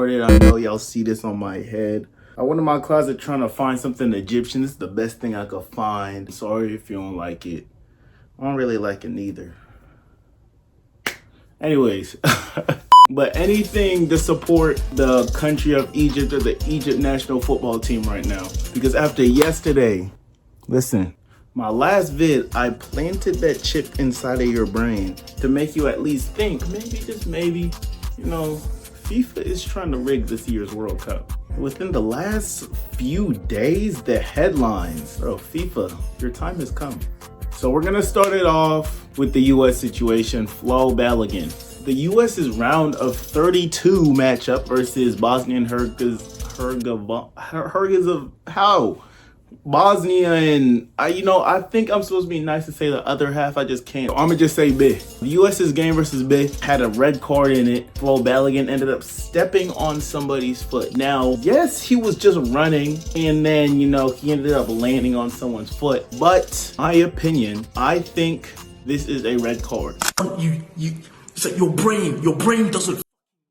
started. I know y'all see this on my head. I went in my closet trying to find something Egyptian. This is the best thing I could find. Sorry if you don't like it. I don't really like it neither. Anyways, but anything to support the country of Egypt or the Egypt national football team right now. Because after yesterday, listen, my last vid, I planted that chip inside of your brain to make you at least think, maybe, just maybe, you know, FIFA is trying to rig this year's World Cup. Within the last few days, the headlines, bro, FIFA, your time has come. So we're gonna start it off with the U.S. situation, Flo Balogun. The U.S.'s round of 32 matchup versus Bosnia and Bosnia and I think I'm supposed to be nice to say the other half. I just can't. I'm gonna just say B. The U.S.'s game versus B had a red card in it. Flo Balogun ended up stepping on somebody's foot. Now, yes, he was just running, and then he ended up landing on someone's foot. But my opinion, I think this is a red card. It's like your brain doesn't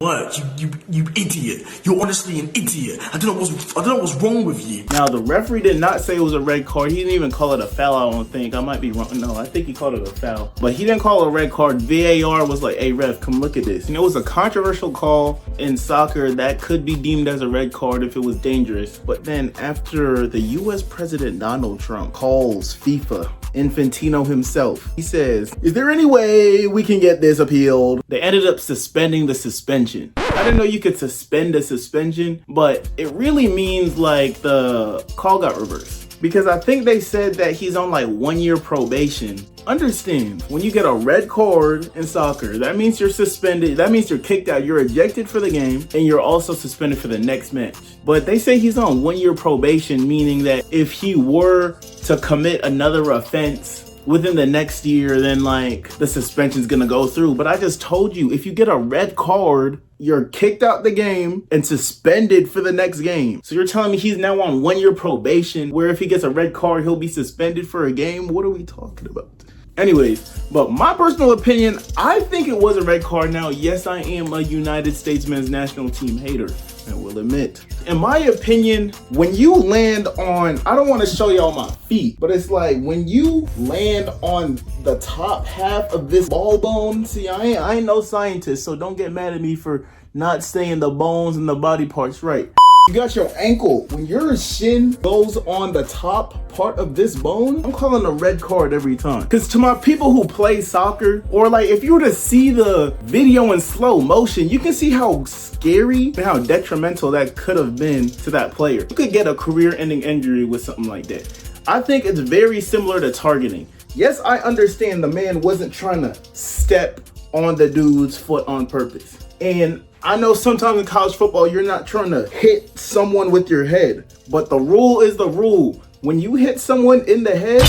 work. You idiot. You're honestly an idiot. I don't know what's wrong with you. Now, the referee did not say it was a red card. He didn't even call it a foul, I don't think. I might be wrong. No, I think he called it a foul. But he didn't call it a red card. VAR was like, hey, ref, come look at this. It was a controversial call in soccer that could be deemed as a red card if it was dangerous. But then after the U.S. President Donald Trump calls FIFA Infantino himself, he says, is there any way we can get this appealed? They ended up suspending the suspension. I didn't know you could suspend a suspension, but it really means like the call got reversed. Because I think they said that he's on like 1 year probation. Understand, when you get a red card in soccer, that means you're suspended, that means you're kicked out, you're ejected for the game, and you're also suspended for the next match. But they say he's on 1 year probation, meaning that if he were to commit another offense within the next year, then like the suspension's gonna go through. But I just told you, if you get a red card, you're kicked out the game and suspended for the next game. So you're telling me he's now on 1 year probation, where if he gets a red card, he'll be suspended for a game? What are we talking about? Anyways, but my personal opinion, I think it was a red card. Now, yes, I am a United States men's national team hater, I will admit. In my opinion, when you land on, I don't want to show y'all my feet, but it's like when you land on the top half of this ball bone, see, I ain't no scientist, so don't get mad at me for not saying the bones and the body parts right. You got your ankle. When your shin goes on the top part of this bone, I'm calling a red card every time. Because to my people who play soccer, or like if you were to see the video in slow motion, you can see how scary and how detrimental that could have been to that player. You could get a career-ending injury with something like that. I think it's very similar to targeting. Yes, I understand the man wasn't trying to step on the dude's foot on purpose. And I know sometimes in college football, you're not trying to hit someone with your head, but the rule is the rule. When you hit someone in the head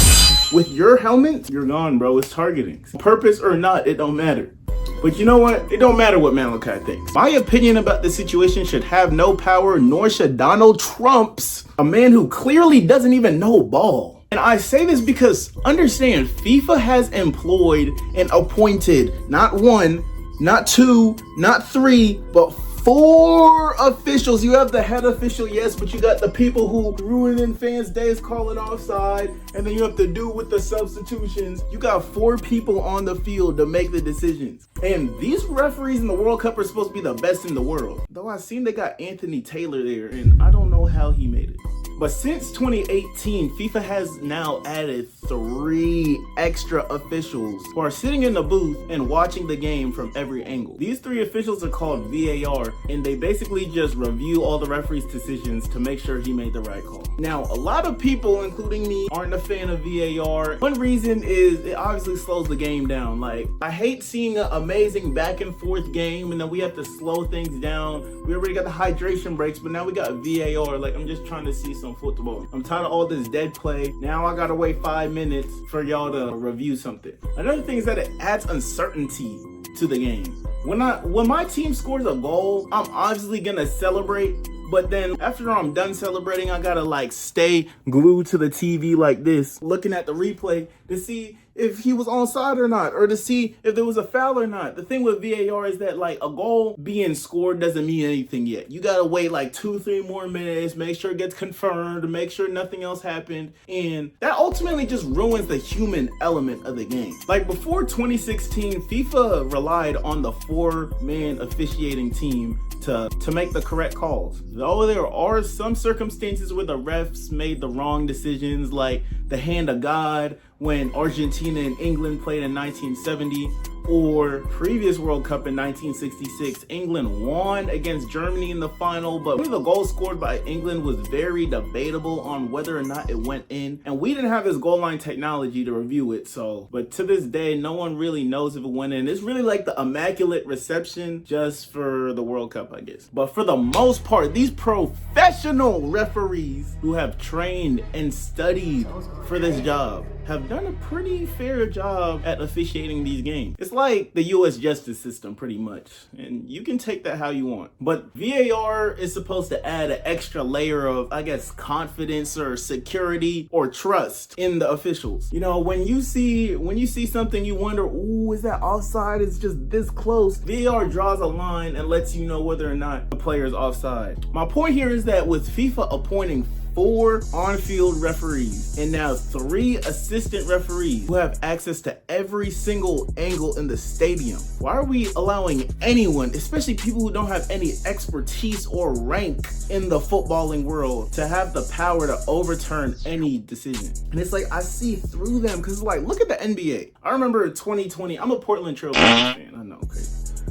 with your helmet, you're gone, bro. It's targeting. Purpose or not, it don't matter. But you know what? It don't matter what Malachi thinks. My opinion about this situation should have no power, nor should Donald Trump's, a man who clearly doesn't even know ball. And I say this because, understand, FIFA has employed and appointed not one, not two, not three, but 4 officials. You have the head official, yes, but you got the people who ruining fans' days, call it offside, and then you have to do with the substitutions. You got 4 people on the field to make the decisions. And these referees in the World Cup are supposed to be the best in the world. Though I seen they got Anthony Taylor there, and I don't know how he made it. But since 2018, FIFA has now added 3 extra officials who are sitting in the booth and watching the game from every angle. These 3 officials are called VAR, and they basically just review all the referee's decisions to make sure he made the right call. Now, a lot of people, including me, aren't a fan of VAR. One reason is it obviously slows the game down. Like, I hate seeing an amazing back and forth game, and then we have to slow things down. We already got the hydration breaks, but now we got VAR. Like, I'm just trying to see some football. I'm tired of all this dead play. Now I gotta wait 5 minutes for y'all to review something. Another thing is that it adds uncertainty to the game. When my team scores a goal, I'm obviously gonna celebrate, But then after I'm done celebrating, I gotta like stay glued to the TV like this, looking at the replay to see if he was onside or not, or to see if there was a foul or not. The thing with VAR is that like a goal being scored doesn't mean anything yet. You gotta wait like 2-3 more minutes, make sure it gets confirmed, make sure nothing else happened. And that ultimately just ruins the human element of the game. Like before 2016, FIFA relied on the 4-man officiating team to make the correct calls. Though there are some circumstances where the refs made the wrong decisions, like the hand of God when Argentina and England played in 1970, or previous World Cup in 1966, England won against Germany in the final, but the goal scored by England was very debatable on whether or not it went in, and we didn't have this goal line technology to review it, but to this day, no one really knows if it went in. It's really like the immaculate reception just for the World Cup, I guess. But for the most part, these professional referees who have trained and studied for this job have done a pretty fair job at officiating these games. It's like the US justice system pretty much, and you can take that how you want. But VAR is supposed to add an extra layer of, I guess, confidence or security or trust in the officials. You know, when you see something you wonder, ooh, is that offside? It's just this close. VAR draws a line and lets you know whether or not the player is offside. My point here is that with FIFA appointing 4 on-field referees and now 3 assistant referees who have access to every single angle in the stadium, why are we allowing anyone, especially people who don't have any expertise or rank in the footballing world, to have the power to overturn any decision? And it's like, I see through them, because like, look at the NBA. I remember 2020, I'm a Portland Trail Blazers fan, I know, okay.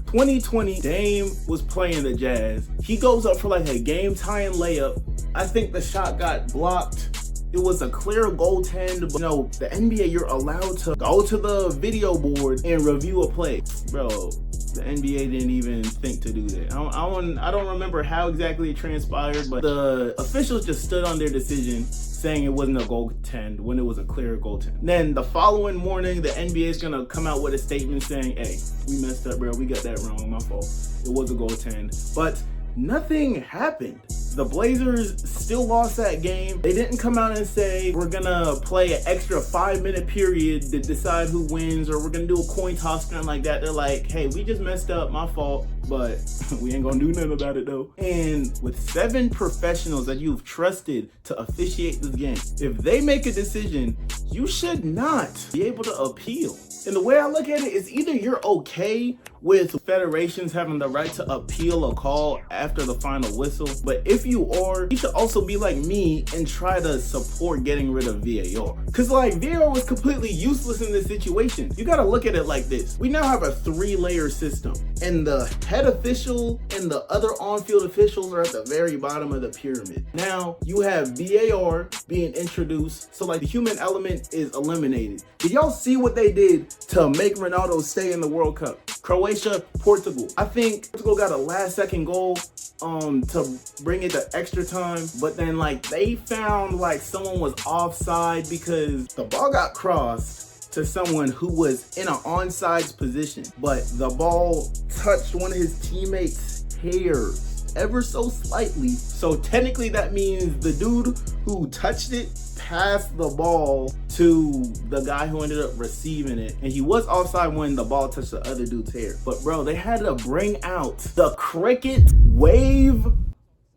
2020, Dame was playing the Jazz. He goes up for like a game-tying layup. I think the shot got blocked. It was a clear goaltend, but you know, the NBA, you're allowed to go to the video board and review a play. Bro, the NBA didn't even think to do that. I don't remember how exactly it transpired, but the officials just stood on their decision, saying it wasn't a goaltend when it was a clear goaltend. Then the following morning, the NBA is gonna come out with a statement saying, hey, we messed up, bro. We got that wrong, my fault. It was a goaltend. But nothing happened. The Blazers still lost that game. They didn't come out and say, we're gonna play an extra 5-minute period to decide who wins, or we're gonna do a coin toss, something like that. They're like, hey, we just messed up, my fault, but we ain't gonna do nothing about it though. And with 7 professionals that you've trusted to officiate this game, if they make a decision, you should not be able to appeal. And the way I look at it is either you're okay with federations having the right to appeal a call after the final whistle, but if you are, you should also be like me and try to support getting rid of VAR. Cause like VAR was completely useless in this situation. You gotta look at it like this. We now have a 3-layer system, and the head official and the other on-field officials are at the very bottom of the pyramid. Now you have VAR being introduced, so like the human element is eliminated. Did y'all see what they did to make Ronaldo stay in the World Cup? Croatia, Portugal. I think Portugal got a last-second goal to bring it to extra time, but then like they found like someone was offside because the ball got crossed to someone who was in an onside position, but the ball touched one of his teammates' hair ever so slightly. So technically that means the dude who touched it passed the ball to the guy who ended up receiving it, and he was offside when the ball touched the other dude's hair. But bro, they had to bring out the cricket wave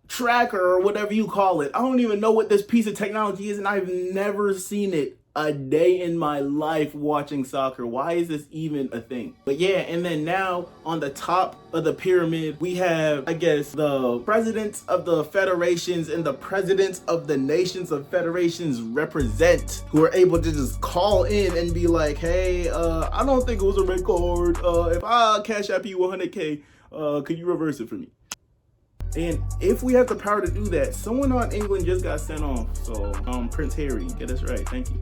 tracker or whatever you call it. I don't even know what this piece of technology is, and I've never seen it a day in my life watching soccer. Why is this even a thing? But yeah, and then now on the top of the pyramid, we have, I guess, the presidents of the federations and the presidents of the nations of federations represent, who are able to just call in and be like, hey, I don't think it was a red card. If I cash app you 100K, could you reverse it for me? And if we have the power to do that, someone on England just got sent off. So, Prince Harry, get us right. Thank you.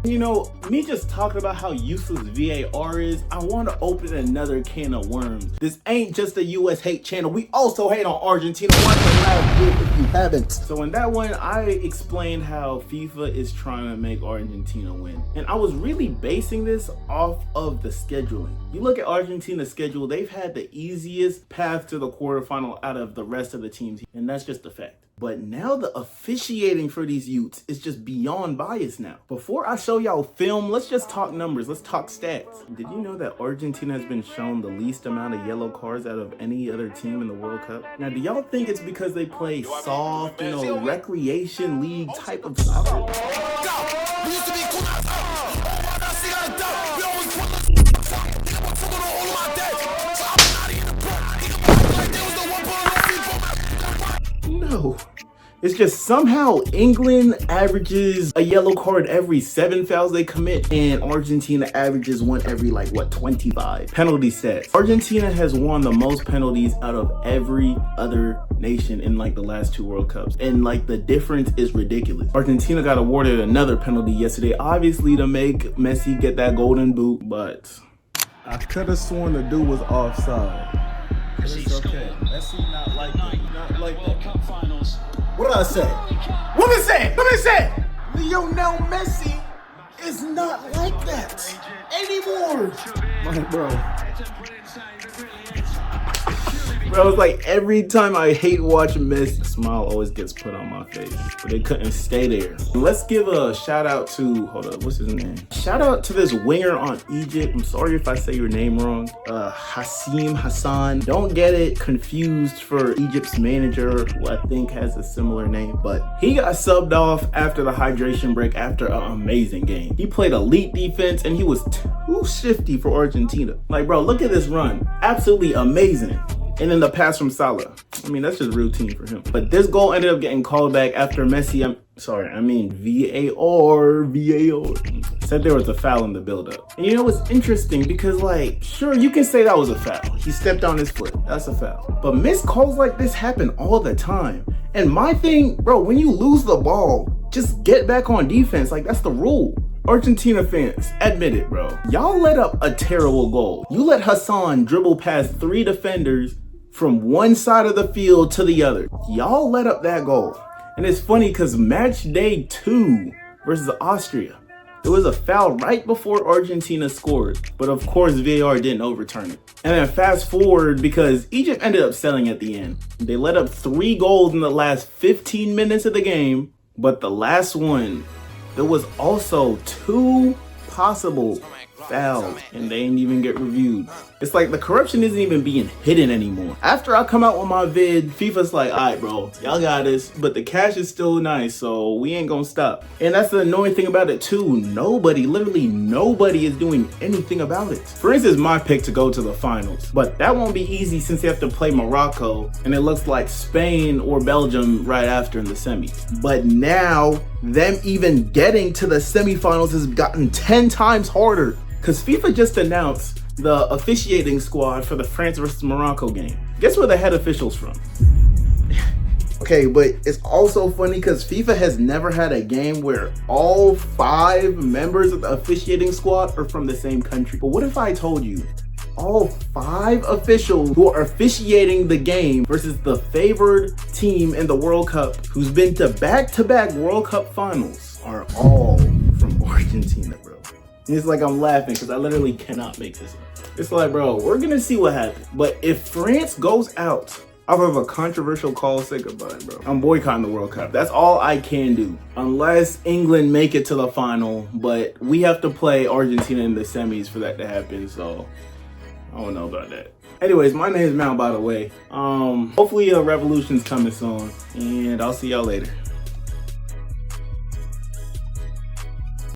You know, me just talking about how useless VAR is, I want to open another can of worms. This ain't just a US hate channel. We also hate on Argentina. Watch the last video if you haven't. So in that one, I explained how FIFA is trying to make Argentina win. And I was really basing this off of the scheduling. You look at Argentina's schedule, they've had the easiest path to the quarterfinal out of the rest of the teams. And that's just a fact. But now the officiating for these youths is just beyond bias now. Before I show y'all film, let's just talk numbers. Let's talk stats. Did you know that Argentina has been shown the least amount of yellow cards out of any other team in the World Cup? Now, do y'all think it's because they play soft, recreation league type of soccer? No. It's just somehow England averages a yellow card every 7 fouls they commit, and Argentina averages one every 25. Penalty stats. Argentina has won the most penalties out of every other nation in the last 2 World Cups, and the difference is ridiculous. Argentina got awarded another penalty yesterday, obviously to make Messi get that golden boot, but I could have sworn the dude was offside. It's okay. Messi not like that. Not like that. What did I say? What did I say? What did I say? Lionel Messi is not like that anymore. Bro, it's like every time I hate watching Messi, a smile always gets put on my face, but it couldn't stay there. Let's give a shout out to, hold up, what's his name? Shout out to this winger on Egypt. I'm sorry if I say your name wrong. Hassan. Don't get it confused for Egypt's manager, who I think has a similar name, but he got subbed off after the hydration break after an amazing game. He played elite defense and he was too shifty for Argentina. Bro, look at this run. Absolutely amazing. And then the pass from Salah. I mean, that's just routine for him. But this goal ended up getting called back after Messi, VAR said there was a foul in the build-up. And you know what's interesting? Because sure, you can say that was a foul. He stepped on his foot. That's a foul. But missed calls like this happen all the time. And my thing, bro, when you lose the ball, just get back on defense. That's the rule. Argentina fans, admit it, bro. Y'all let up a terrible goal. You let Hassan dribble past 3 defenders from one side of the field to the other. Y'all let up that goal. And it's funny because match day 2 versus Austria, there was a foul right before Argentina scored, but of course VAR didn't overturn it. And then fast forward, because Egypt ended up selling at the end. They let up 3 goals in the last 15 minutes of the game, but the last one, there was also 2 possible fouls and they didn't even get reviewed. It's like the corruption isn't even being hidden anymore. After I come out with my vid, FIFA's like, alright bro, y'all got this, but the cash is still nice, so we ain't gonna stop. And that's the annoying thing about it too. Literally nobody is doing anything about it. For instance, my pick to go to the finals, but that won't be easy since they have to play Morocco, and it looks like Spain or Belgium right after in the semis. But now, them even getting to the semifinals has gotten 10 times harder, because FIFA just announced the officiating squad for the France versus Morocco game. Guess where the head official's from? Okay, but it's also funny because FIFA has never had a game where all 5 members of the officiating squad are from the same country. But what if I told you all 5 officials who are officiating the game versus the favored team in the World Cup, who's been to back-to-back World Cup finals, are all from Argentina, bro? And it's like I'm laughing because I literally cannot make this up. It's like, bro, we're gonna see what happens. But if France goes out off of a controversial call, say goodbye, bro. I'm boycotting the World Cup. That's all I can do. Unless England make it to the final, but we have to play Argentina in the semis for that to happen, so I don't know about that. Anyways, my name is Mal, by the way. Hopefully a revolution's coming soon, and I'll see y'all later.